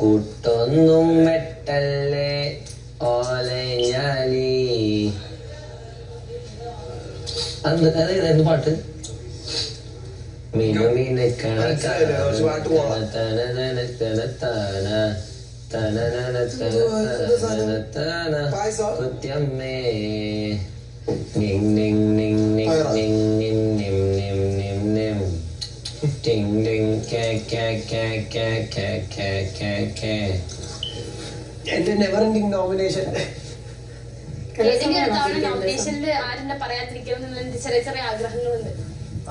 കൂട്ടൊന്നും വെട്ടല്ലേ ഓലഞ്ഞാലി. എന്ത് പാട്ട്? മീനു മീനക്കണ കുത്യമ്മേ നിങ് നിങ് നിങ് നിങ് നിങ് നിം നിം നിം നിം നിം ടിങ് ടിങ് കേ കേ കേ കേ കേ കേ കേ കേ. എന്റെ നെവർ എൻഡിങ് നോമിനേഷൻ. നോമിനേഷനിൽ ആരെന്നെ പറയാതിരിക്കണം ചെറിയ ചെറിയ ആഗ്രഹങ്ങളുണ്ട്.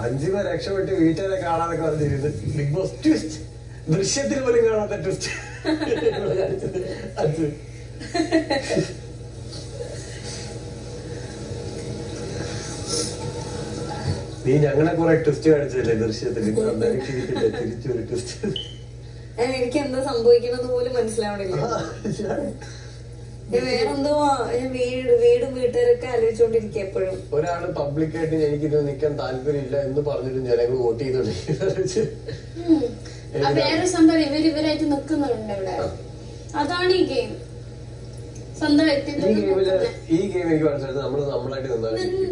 5 പേർ രക്ഷപ്പെട്ട് വീട്ടുകാരെ കാണാനൊക്കെ പറഞ്ഞിരുന്നു. ബിഗ് ബോസ് ട്വിസ്റ്റ് ദൃശ്യത്തിൽ പോലും കാണാത്ത ട്വിസ്റ്റ് അത്. നീ ഞങ്ങളെ കുറെ ട്വിസ്റ്റ് കാണിച്ചല്ലേ ദൃശ്യത്തിൽ? തിരിച്ചൊരു ട്വിസ്റ്റ്. എനിക്ക് എന്താ സംഭവിക്കണമെന്ന് പോലും മനസ്സിലാവണില്ല. വേറെന്തോ വീടും വീട്ടുകാരൊക്കെ ആലോചിച്ചോണ്ടിരിക്കുക എപ്പോഴും. ഒരാള് പബ്ലിക്കായിട്ട് എനിക്കിത് നിൽക്കാൻ താല്പര്യമില്ല എന്ന് പറഞ്ഞിട്ടും ജനങ്ങൾ വോട്ട് ചെയ്തോണ്ടിരിക്കും. വേറെ സംഭവം ഇവരായിട്ട് നിക്കുന്നുണ്ട് ഇവിടെ. അതാണ് ഈ ഗെയിം. സ്വന്തം വ്യക്തിത്വം ഈ ഗെയിം എനിക്ക് മനസ്സിലായത് നമ്മള് നമ്മളായിട്ട്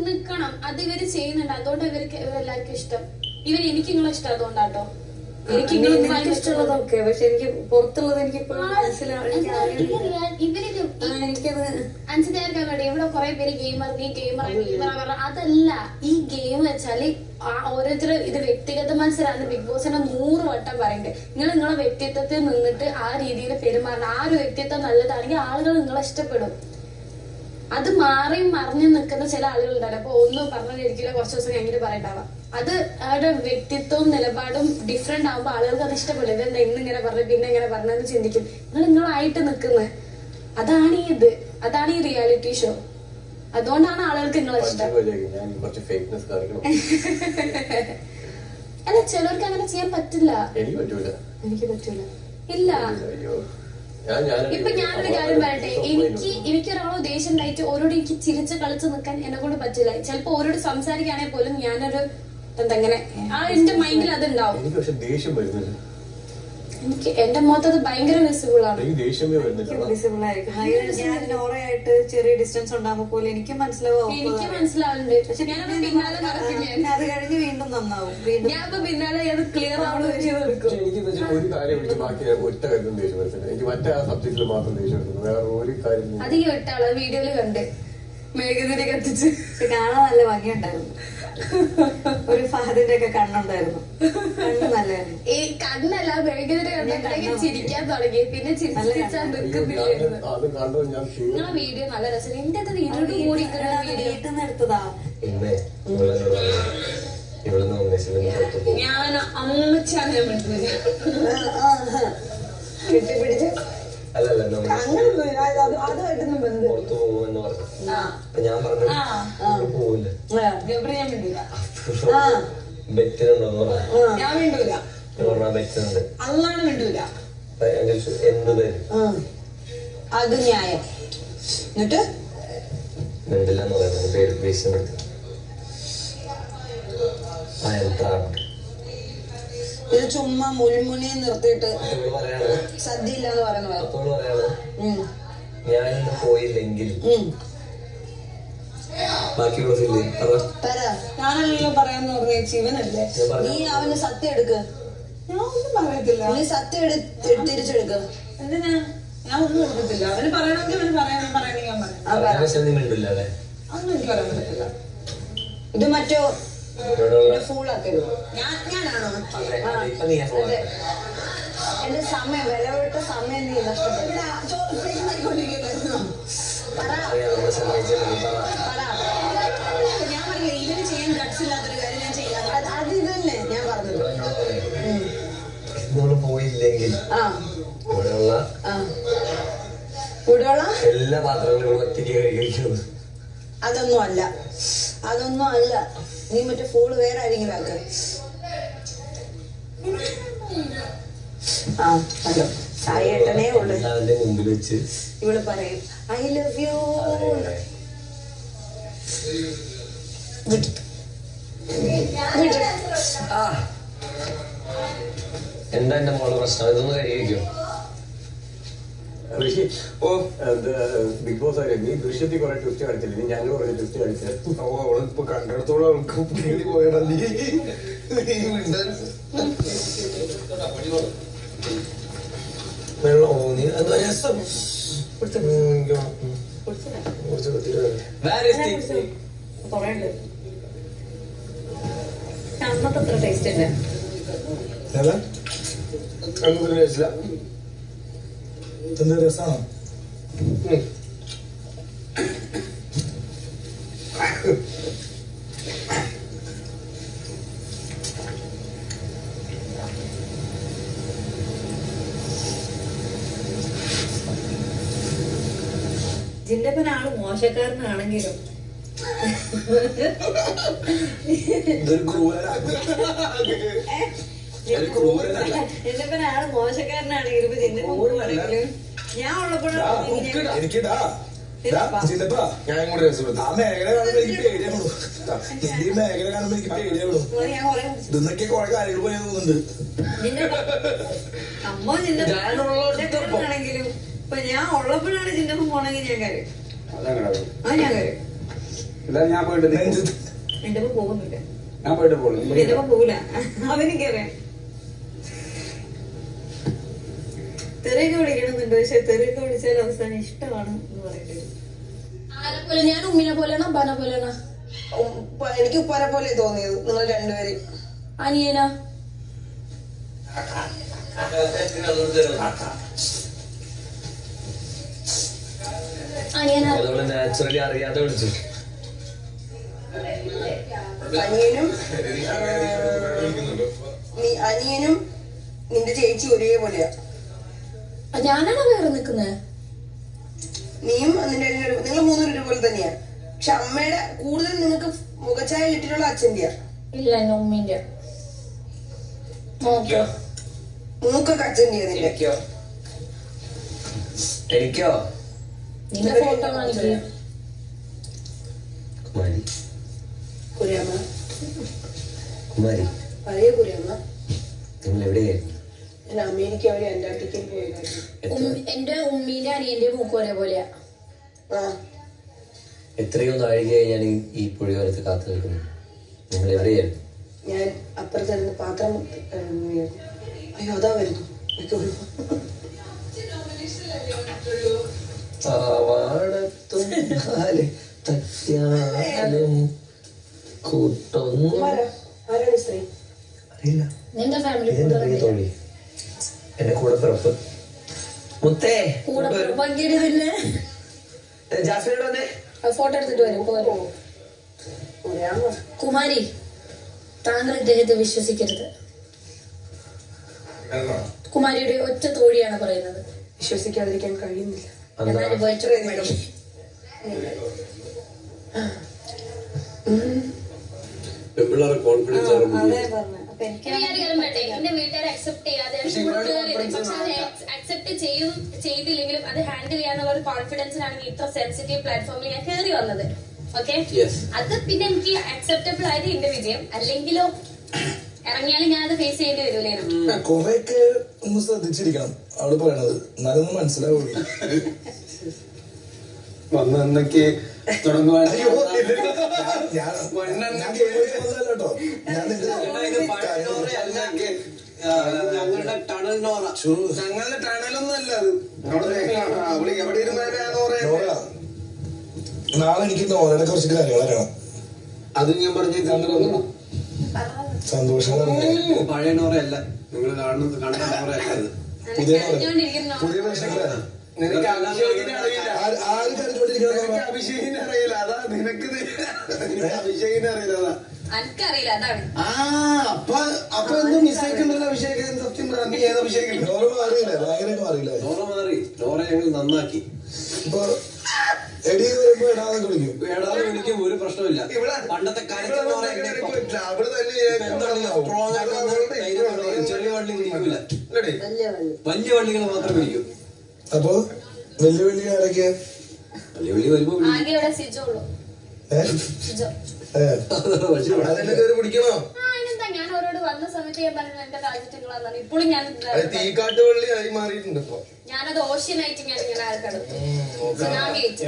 നിക്കണം. അത് ഇവര് ചെയ്യുന്നുണ്ട്. അതുകൊണ്ട് ഇവർക്ക് എല്ലാവർക്കും ഇഷ്ടം. എനിക്ക് നിങ്ങളെ ഇഷ്ടം അതുകൊണ്ടാട്ടോ. എനിക്ക് ഇഷ്ടമുള്ളതൊക്കെ, പക്ഷെ എനിക്ക് പുറത്തുള്ളത് എനിക്ക് അഞ്ചുതേർക്കാണ് ഇവിടെ കുറെ പേര് ഗെയിമർ അതല്ല. ഈ ഗെയിം വെച്ചാല് ഓരോരുത്തർ ഇത് വ്യക്തിഗത മത്സരമാണ്. ബിഗ് ബോസിനെ 100 വട്ടം പറയണ്ടേ. നിങ്ങളെ വ്യക്തിത്വത്തിൽ നിന്നിട്ട് ആ രീതിയിൽ പെരുമാറണം. ആ ഒരു വ്യക്തിത്വം നല്ലതാണെങ്കിൽ ആളുകൾ നിങ്ങളെ ഇഷ്ടപ്പെടും. അത് മാറിയും മറിഞ്ഞു നിൽക്കുന്ന ചില ആളുകളുണ്ടാവും. അപ്പൊ ഒന്നും പറഞ്ഞിരിക്കില്ല, കുറച്ച് ദിവസം കഴിഞ്ഞിട്ട് പറയണ്ടാവാം. അത് അവരുടെ വ്യക്തിത്വവും നിലപാടും ഡിഫറെന്റ് ആകുമ്പോൾ ആളുകൾക്ക് അത് ഇഷ്ടപ്പെടില്ല. ഇതെന്താ ഇന്നിങ്ങനെ പറഞ്ഞു പിന്നെ ഇങ്ങനെ പറഞ്ഞെന്ന് ചിന്തിക്കും. നിങ്ങളായിട്ട് നിൽക്കുന്നത് അതാണ് ഈ റിയാലിറ്റി ഷോ. അതുകൊണ്ടാണ് ആളുകൾക്ക് നിങ്ങളെ ഇഷ്ടം. അല്ല, ചിലർക്ക് അങ്ങനെ ചെയ്യാൻ പറ്റില്ല. എനിക്ക് പറ്റൂല. ഇല്ല. ഇപ്പൊ ഞാനൊരു കാര്യം പറയട്ടെ. എനിക്കൊരാളോ ദേഷ്യം ഉണ്ടായിട്ട് ഓരോട് എനിക്ക് ചിരിച്ച് കളിച്ച് നിൽക്കാൻ എന്നെ കൊണ്ട് പറ്റില്ല. ചിലപ്പോ ഓരോട് സംസാരിക്കുകയാണെങ്കിൽ പോലും ഞാനൊരു എന്തെങ്ങനെ എന്റെ മൈൻഡിൽ അത് ഉണ്ടാവും. എനിക്ക് എന്റെ മുഖത്ത് അത് ഭയങ്കര വിസിബിൾ ആണ്. വിസിബിൾ ആയിരിക്കും. ഞാൻ നോറയായിട്ട് ചെറിയ ഡിസ്റ്റൻസ് ഉണ്ടാകുമ്പോ പോലും എനിക്ക് മനസ്സിലാവുന്നുണ്ട്. പക്ഷെ ഞാനത് പിന്നാലെ നടക്കില്ല. അത് കഴിഞ്ഞ് വീണ്ടും നന്നാവും. ഞാൻ ഇപ്പൊ പിന്നാലെ അത് ക്ലിയർ ആവുന്ന എനിക്ക് ഒരു കാര്യം ഒറ്റ കാര്യം ദേഷ്യം വരുത്തില്ല. എനിക്ക് മറ്റേ ആ സബ്ജക്റ്റിൽ മാത്രം ദേഷ്യം വരുത്തുന്നു. വേറെ ഒരു കാര്യം അത് ഈ ഒറ്റാള് വീഡിയോയില് കണ്ട് മെഴുകുതിരി കത്തിച്ച് കാണാൻ നല്ല ഭംഗിയുണ്ടായിരുന്നു. ഒരു ഫഹദിന്റെ ഒക്കെ കണ്ണുണ്ടായിരുന്നു. കണ്ണ് നല്ലായിരുന്നു. ഈ കണ്ണല്ല മെഴുകുതിരി കണ്ടിട്ടുണ്ടെങ്കിൽ ചിരിക്കാൻ തുടങ്ങി. പിന്നെ ചിരിച്ചാൽ നിൽക്കുന്നില്ലായിരുന്നു. നിങ്ങളെ വീഡിയോ നല്ല രസം. എന്റെ അത് ഇരുട് കൂടി വീട്ടിൽ നിന്ന് എടുത്തതാ. ഞാൻ അമ്മച്ചാണ് കെട്ടിപ്പിടിച്ച് അതുമായിട്ടൊന്നും പുറത്തു പോകുമെന്ന് പറഞ്ഞു. ഞാൻ പറഞ്ഞു പോവില്ല. ബെറ്റിനുണ്ടോന്ന് പറഞ്ഞു. ഞാൻ വേണ്ടൂല. ബെറ്റുണ്ട്. അള്ളാണ് വേണ്ടൂല. എന്ത് തരും? അത് ന്യായം. എന്നിട്ട് വേണ്ടില്ലെന്ന് പറയുന്നത് പേര് ഭീഷണിപ്പെടുത്തി. ഇത് ചുമ്മാ മുൾമുനെ നിർത്തിയിട്ട് സദ്യ ഇല്ലാന്ന് പറയുന്നത്. ഞാനിന്ന് പോയില്ലെങ്കിൽ ബാക്കിയുള്ളതില്ലേ? ഞാനല്ലോ പറയാന്ന് പറഞ്ഞ ജീവനല്ലേ. നീ അവന് സത്യം എടുക്ക്. ഞാൻ ഒന്നും പറയത്തില്ല. നീ സത്യം തിരിച്ചെടുക്ക. എന്തിനാ? ഞാൻ ഒന്നും എടുക്കത്തില്ല. അവന് പറയണമെങ്കിൽ അവന് പറയണമെങ്കിൽ ഞാൻ പറയാം. അതൊന്നും എനിക്ക് പറയാൻ പറ്റില്ല. ഇത് മറ്റോ ഫൂളാക്കരുത്. ഞാനാണോ? എന്റെ സമയം വിലവിട്ട സമയം നീ നഷ്ടപ്പെട്ടു. ഞാൻ പറഞ്ഞില്ല ഇവന് ചെയ്യാൻ ഗട്സ് ഇല്ലാത്തൊരു കാര്യം ഞാൻ ചെയ്യാം. അത് ഇതല്ലേ ഞാൻ പറഞ്ഞത്. പോയില്ലെങ്കിൽ ഇവിടെയുള്ള എല്ലാ പാത്രങ്ങളും ഒറ്റയ്ക്ക് കഴിക്കുന്നത്. അതൊന്നും അല്ല. നീ മറ്റേ ഫൂള് വേറെ ആരെങ്കിലും ആക്ക. ഹലോ ചായട്ടനേ ഉള്ളു. മുമ്പിൽ വെച്ച് ഇവിടെ പറയും ഐ ലവ് യു. എന്താ എന്റെ മോളെ പ്രശ്നം? ഇതൊന്ന് കഴിക്കോ? ഓ ബിഗ് ബോസ് ആയി നീ ദൃശ്യത്തിൽ കുറെ ട്വിസ്റ്റ് കളിച്ചില്ല, നീ ഞങ്ങൾ കുറെ ട്വിസ്റ്റ് കളിച്ചത്. ഓ അവളിപ്പോ കണ്ടിടത്തോളം അവൾക്ക് പേടി പോയടാ നീ വെള്ളം. ഓ നീ എന്താ രസം കൊറേ ഉണ്ട്. അന്നത്തെ അത്ര ടേസ്റ്റ് ഇല്ല. ഏതാ അങ്ങനൊന്നും കഴിച്ചില്ല. എന്താ രസമാണോ? ജില്ലപ്പൻ ആള് മോശക്കാരനാണെങ്കിലും ഇതൊരു ക്രൂരനാണ്. ജില്ലപ്പൻ ആള് മോശക്കാരനാണെങ്കിലും ഇപ്പൊ ജില്ലപ്പൻ ഞാൻ ഉള്ളപ്പോഴാണ് എനിക്കിടാ ജില്ലപ്പാ ഞാൻ കൂടെ രസപ്പെടുത്തും. ആ മേഖല കാണുമ്പോ എനിക്ക് പേടിയാവുള്ളൂ. ഈ മേഖല കാണുമ്പോ എനിക്ക് പേടിയാവുള്ളൂ. ഞാൻ കൊറേ ഇതൊക്കെ കുറെ കാര്യങ്ങൾ പോയി തോന്നുന്നുണ്ട്. അമ്മ ജില്ലപ്പനാണെങ്കിലും ഇപ്പൊ ഞാൻ ഉള്ളപ്പോഴാണ് ജില്ലപ്പൻ പോണെങ്കിൽ ഞാൻ കാര്യം ഞാൻ കാര്യം ഞാൻ പോയിട്ട് എന്റെ ഒപ്പം പോകുന്നില്ല. ഞാൻ പോയിട്ട് പോകുന്നു. എന്റെ ഒപ്പം പോകില്ല, അതെനിക്കറിയാം. തെറിയൊക്കെ വിളിക്കണമെന്നുണ്ട്, പക്ഷെ തെറിയൊക്കെ വിളിച്ചാൽ അവസാനം ഇഷ്ടമാണ് എന്ന് പറയേണ്ടി വരും. ആരെപ്പോലെ? ഞാൻ ഉമ്മിനെ പോലെയാണോ അപ്പാനെ പോലെയാണോ? എനിക്ക് ഉപ്പാനെ പോലെ തോന്നിയത് നിങ്ങൾ രണ്ടുപേരും. അനിയനാ? അനിയനാ? നാച്ചുറലി അറിയാതെ വിളിച്ചു. അനിയനും നിന്റെ ചേച്ചി ഒരേപോലെയാ. ഞാനാണോ വേറെ നിക്കുന്നത്? നീയും നിന്റെ നിങ്ങൾ മൂന്നൂരും ഒരുപോലെ തന്നെയാ. പക്ഷെ അമ്മയുടെ കൂടുതൽ നിങ്ങൾക്ക് മുഖച്ഛായ കിട്ടിയിട്ടുള്ള അച്ഛന്റെയാ. ഇല്ല, എന്റെ ഉമ്മിന്റെ മൂക്കൊക്കെ അച്ഛന്റെയാ നിന്റെ. എനിക്കോ? നിന്റെ ഫോട്ടോ കാണിക്കുക. കുമാരി കുര്യാമ്മ, കുമാരി പഴയ കുര്യാമ്മ. നിങ്ങൾ എവിടെയായിരുന്നു? ഞാൻ അമേരിക്ക വഴി അന്റാർട്ടിക്കയിൽ പോയിരുന്നു. എന്റെ ഉമ്മീന്റെ അനിയന്റെ മൂക്ക് ഒരേപോലെയാ. എത്രയോ നാഴികയായി ഞാൻ ഈ പുഴയോരത്ത് കാത്തു നിൽക്കുന്നു. നിങ്ങൾ എവിടെയായിരുന്നു? ഞാൻ അപ്പുറത്തിരുന്ന് പാത്രം അയ്യോ അതാ വരുന്നു. ആരാണ് സ്ത്രീ? അറിയില്ല. നിന്റെ ഫാമിലി തോഴി, എന്റെ കൂടെ പിറപ്പ് മുത്തേ. കൂടെ പങ്കിടുന്നില്ലേ? ജാസ്മിനോട് വന്നേ. ഫോട്ടോ എടുത്തിട്ട് വരും. കുര്യാമ്മ, കുമാരി, താങ്കൾ ഇദ്ദേഹത്തെ വിശ്വസിക്കരുത്. കുമാരിയുടെ ഒറ്റ തോഴിയാണ് പറയുന്നത്. വിശ്വസിക്കാതിരിക്കാൻ കഴിയുന്നില്ല. എന്നാലും പോയിട്ട് കോൺഫിഡൻസ് അതെ പറഞ്ഞു. അപ്പൊ എനിക്ക് എന്റെ വീട്ടുകാർ അക്സെപ്റ്റ് ചെയ്യാതെ അക്സെപ്റ്റ് ചെയ്തില്ലെങ്കിലും അത് ഹാൻഡിൽ ചെയ്യാന്നുള്ള ഒരു കോൺഫിഡൻസിലാണ് ഇത്ര സെൻസിറ്റീവ് പ്ലാറ്റ്ഫോമിൽ ഞാൻ കയറി വന്നത്. ഓക്കെ, അത് പിന്നെ എനിക്ക് അക്സെപ്റ്റബിൾ ആയത് എന്റെ വിജയം. അല്ലെങ്കിലോ ഇറങ്ങിയാലും ഞാൻ അത് ഫേസ് ചെയ്യേണ്ടി വരൂലേനു. കൊറേയൊക്കെ ഒന്ന് ശ്രദ്ധിച്ചിരിക്കണം അവള് പറയണത്, എന്നാലൊന്നും മനസ്സിലാവുള്ളൂ. വന്നൊക്കെ തുടങ്ങുവാൻ കേട്ടോ ഞങ്ങളുടെ ടണൽ നോറ. ഞങ്ങളുടെ ടണലൊന്നും അല്ല അത്. എവിടെ ഇരുന്നാലും നാളെ എനിക്ക് നോറയുടെ കുറച്ച് കാര്യങ്ങൾ അറിയണം. അത് ഞാൻ പറഞ്ഞു സന്തോഷം. പഴയ നോറയല്ല, നിങ്ങൾ കാണുന്ന നോറയല്ല ഇത്. പുതിയ പുതിയ പ്രശ്നങ്ങളാണ്. നിനക്ക് അഭിഷേകിനെ അറിയില്ല. ആര് കരഞ്ഞോണ്ടിരിക്കണം? അഭിഷേകിനെ അറിയില്ല, അതാ നിനക്ക് അഭിഷേകിനെ അറിയില്ല, അതാ എനിക്കറിയില്ല. അതാണ് അപ്പൊ എന്തോ മിസ്റ്റേക്ക് ഉണ്ടല്ലോ. അഭിഷേകൻ സത്യം പറ, നീ ഏത് അഭിഷേകൻ? നോറ മാറിയില്ലേ? ഭയങ്കരമായിട്ട് മാറിയില്ലേ? നോറ മാറി. നോറ ഞങ്ങൾ നന്നാക്കി. ഇപ്പൊ എടി വരുമ്പോ എടാന്നൊക്കെ വിളിക്കും. ഏടാതെ വിളിക്കും, ഒരു പ്രശ്നമില്ല. പണ്ടത്തെ കരച്ചിൽ നോറ ചെറിയ വള്ളി പിടിക്കൂല, വലിയ വള്ളികൾ മാത്രം പിടിക്കും. അപ്പൊ വലിയ വലിയ ആരൊക്കെയാ? വലിയ വലിയ വരുമ്പോ ആകെ ഇവിടെ സിജോ ഉള്ളൂ. സിജോ പിടിക്കണോ? അതിനെന്താ, ഞാൻ അവരോട് വന്ന സമയത്ത് ഞാൻ പറഞ്ഞു എന്റെ രാജ്യത്ത് നിങ്ങളാണ്. ഇപ്പോഴും ഞാൻ തീക്കാട്ടുപള്ളി ആയി മാറിയിട്ടുണ്ട് ഇപ്പൊ. ഞാനത് ഓഷ്യനായിട്ട് ഞാൻ ഇങ്ങനെ ആൾക്കടന്നു സുനാമി അയച്ചു.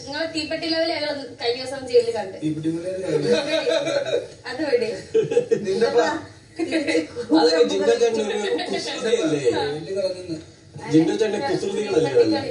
നിങ്ങളെ തീപ്പെട്ടി ലെവൽ ഞങ്ങൾ കഴിഞ്ഞ ദിവസം ജയിലിൽ കണ്ട്. അത് വിടേ അതൊക്കെ ജിന്ദു ചേട്ടൻ കുസൃതിയല്ലേ? ജിന്ദു ചേട്ടൻ കുസൃതികളല്ലേ?